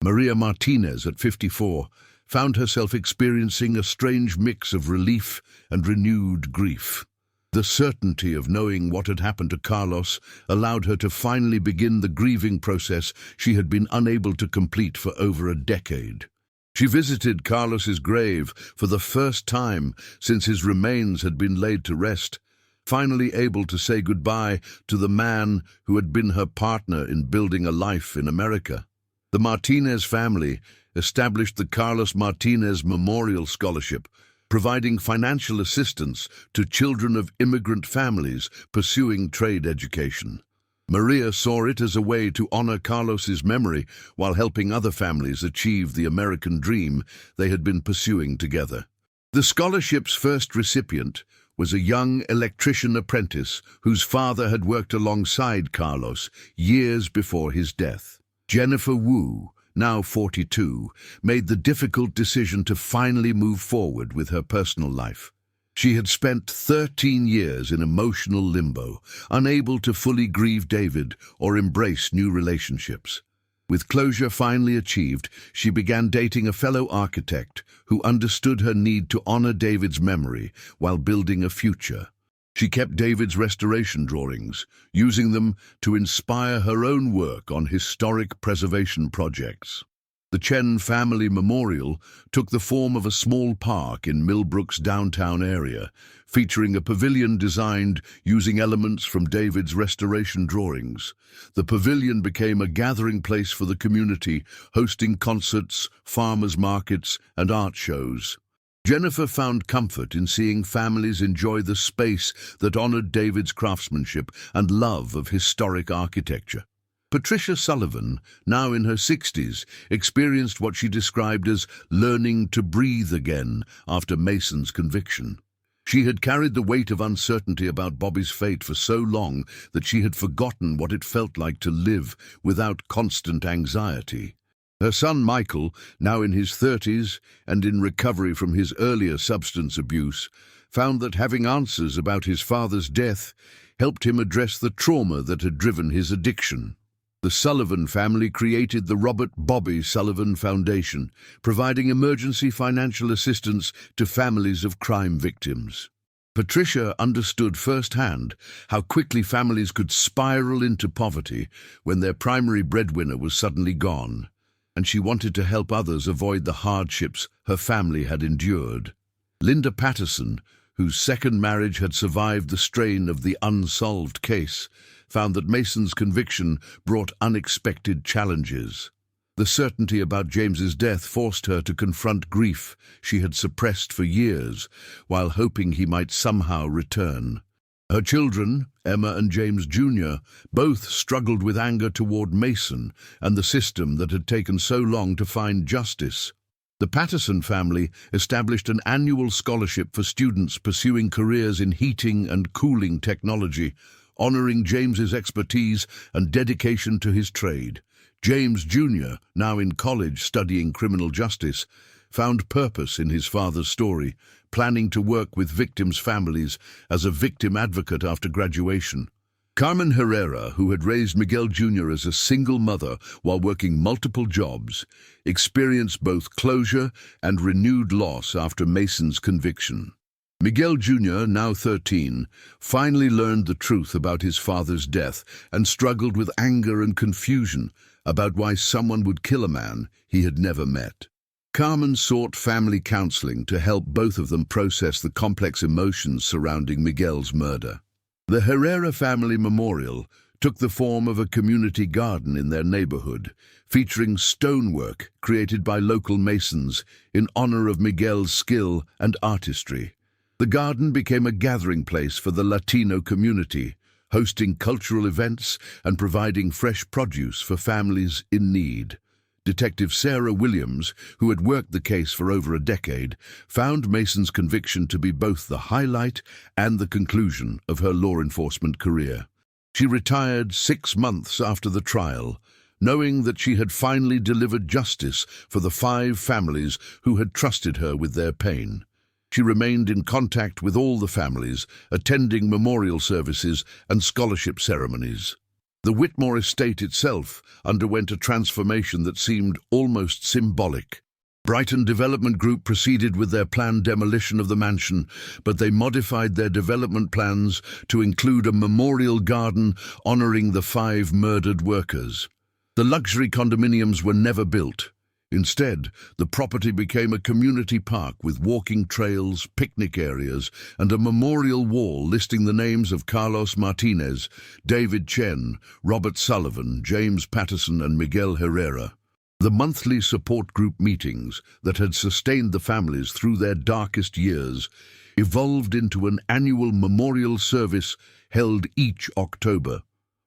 Maria Martinez, at 54, found herself experiencing a strange mix of relief and renewed grief. The certainty of knowing what had happened to Carlos allowed her to finally begin the grieving process she had been unable to complete for over a decade. She visited Carlos's grave for the first time since his remains had been laid to rest, finally able to say goodbye to the man who had been her partner in building a life in America. The Martinez family established the Carlos Martinez Memorial Scholarship, providing financial assistance to children of immigrant families pursuing trade education. Maria saw it as a way to honor Carlos's memory while helping other families achieve the American dream they had been pursuing together. The scholarship's first recipient was a young electrician apprentice whose father had worked alongside Carlos years before his death. Jennifer Wu, now 42, made the difficult decision to finally move forward with her personal life. She had spent 13 years in emotional limbo, unable to fully grieve David or embrace new relationships. With closure finally achieved, she began dating a fellow architect who understood her need to honor David's memory while building a future. She kept David's restoration drawings, using them to inspire her own work on historic preservation projects. The Chen family memorial took the form of a small park in Millbrook's downtown area, featuring a pavilion designed using elements from David's restoration drawings. The pavilion became a gathering place for the community, hosting concerts, farmers' markets, and art shows. Jennifer found comfort in seeing families enjoy the space that honored David's craftsmanship and love of historic architecture. Patricia Sullivan, now in her 60s, experienced what she described as learning to breathe again after Mason's conviction. She had carried the weight of uncertainty about Bobby's fate for so long that she had forgotten what it felt like to live without constant anxiety. Her son Michael, now in his 30s and in recovery from his earlier substance abuse, found that having answers about his father's death helped him address the trauma that had driven his addiction. The Sullivan family created the Robert Bobby Sullivan Foundation, providing emergency financial assistance to families of crime victims. Patricia understood firsthand how quickly families could spiral into poverty when their primary breadwinner was suddenly gone, and she wanted to help others avoid the hardships her family had endured. Linda Patterson, whose second marriage had survived the strain of the unsolved case, found that Mason's conviction brought unexpected challenges. The certainty about James's death forced her to confront grief she had suppressed for years, while hoping he might somehow return. Her children, Emma and James Jr., both struggled with anger toward Mason and the system that had taken so long to find justice. The Patterson family established an annual scholarship for students pursuing careers in heating and cooling technology, honoring James's expertise and dedication to his trade. James Jr., now in college studying criminal justice, found purpose in his father's story, planning to work with victims' families as a victim advocate after graduation. Carmen Herrera, who had raised Miguel Jr. as a single mother while working multiple jobs, experienced both closure and renewed loss after Mason's conviction. Miguel Jr., now 13, finally learned the truth about his father's death and struggled with anger and confusion about why someone would kill a man he had never met. Carmen sought family counseling to help both of them process the complex emotions surrounding Miguel's murder. The Herrera family memorial took the form of a community garden in their neighborhood, featuring stonework created by local masons in honor of Miguel's skill and artistry. The garden became a gathering place for the Latino community, hosting cultural events and providing fresh produce for families in need. Detective Sarah Williams, who had worked the case for over a decade, found Mason's conviction to be both the highlight and the conclusion of her law enforcement career. She retired 6 months after the trial, knowing that she had finally delivered justice for the 5 families who had trusted her with their pain. She remained in contact with all the families, attending memorial services and scholarship ceremonies. The Whitmore estate itself underwent a transformation that seemed almost symbolic. Brighton Development Group proceeded with their planned demolition of the mansion, but they modified their development plans to include a memorial garden honoring the 5 murdered workers. The luxury condominiums were never built. Instead, the property became a community park with walking trails, picnic areas, and a memorial wall listing the names of Carlos Martinez, David Chen, Robert Sullivan, James Patterson, and Miguel Herrera. The monthly support group meetings that had sustained the families through their darkest years evolved into an annual memorial service held each October,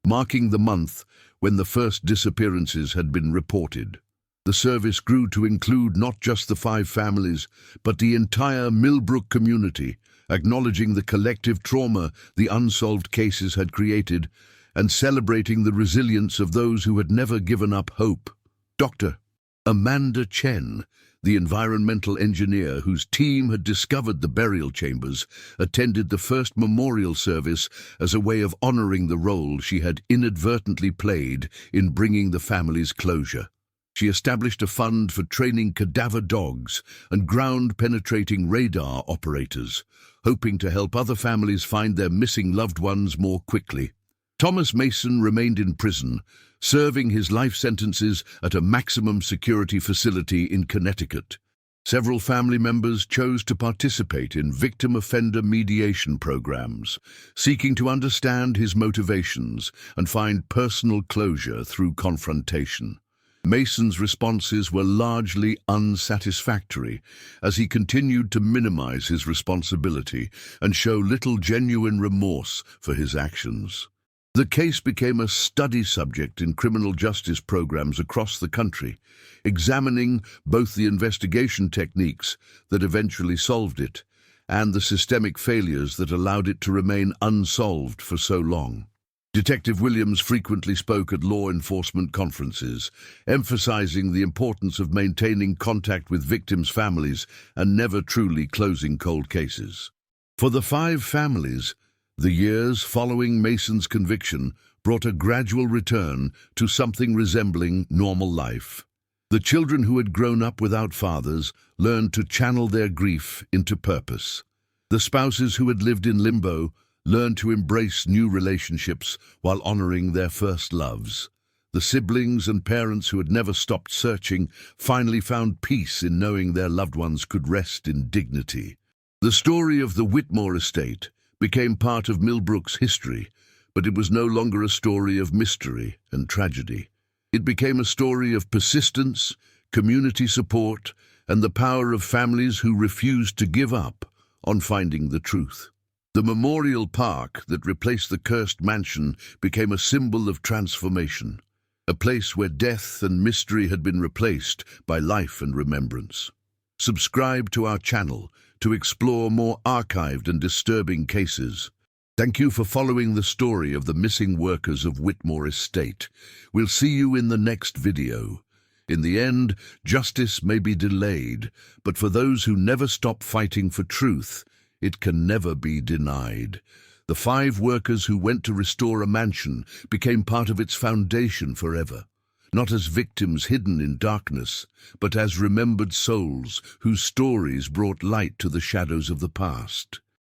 marking the month when the first disappearances had been reported. The service grew to include not just the 5 families, but the entire Millbrook community, acknowledging the collective trauma the unsolved cases had created and celebrating the resilience of those who had never given up hope. Dr. Amanda Chen, the environmental engineer whose team had discovered the burial chambers, attended the first memorial service as a way of honoring the role she had inadvertently played in bringing the families closure. She established a fund for training cadaver dogs and ground-penetrating radar operators, hoping to help other families find their missing loved ones more quickly. Thomas Mason remained in prison, serving his life sentences at a maximum security facility in Connecticut. Several family members chose to participate in victim-offender mediation programs, seeking to understand his motivations and find personal closure through confrontation. Mason's responses were largely unsatisfactory, as he continued to minimize his responsibility and show little genuine remorse for his actions. The case became a study subject in criminal justice programs across the country, examining both the investigation techniques that eventually solved it and the systemic failures that allowed it to remain unsolved for so long. Detective Williams frequently spoke at law enforcement conferences, emphasizing the importance of maintaining contact with victims' families and never truly closing cold cases. For the 5 families, the years following Mason's conviction brought a gradual return to something resembling normal life. The children who had grown up without fathers learned to channel their grief into purpose. The spouses who had lived in limbo learned to embrace new relationships while honoring their first loves. The siblings and parents who had never stopped searching finally found peace in knowing their loved ones could rest in dignity. The story of the Whitmore estate became part of Millbrook's history, but it was no longer a story of mystery and tragedy. It became a story of persistence, community support, and the power of families who refused to give up on finding the truth. The memorial park that replaced the cursed mansion became a symbol of transformation, a place where death and mystery had been replaced by life and remembrance. Subscribe to our channel to explore more archived and disturbing cases. Thank you for following the story of the missing workers of Whitmore Estate. We'll see you in the next video. In the end, justice may be delayed, but for those who never stop fighting for truth, it can never be denied. The 5 workers who went to restore a mansion became part of its foundation forever, not as victims hidden in darkness, but as remembered souls whose stories brought light to the shadows of the past.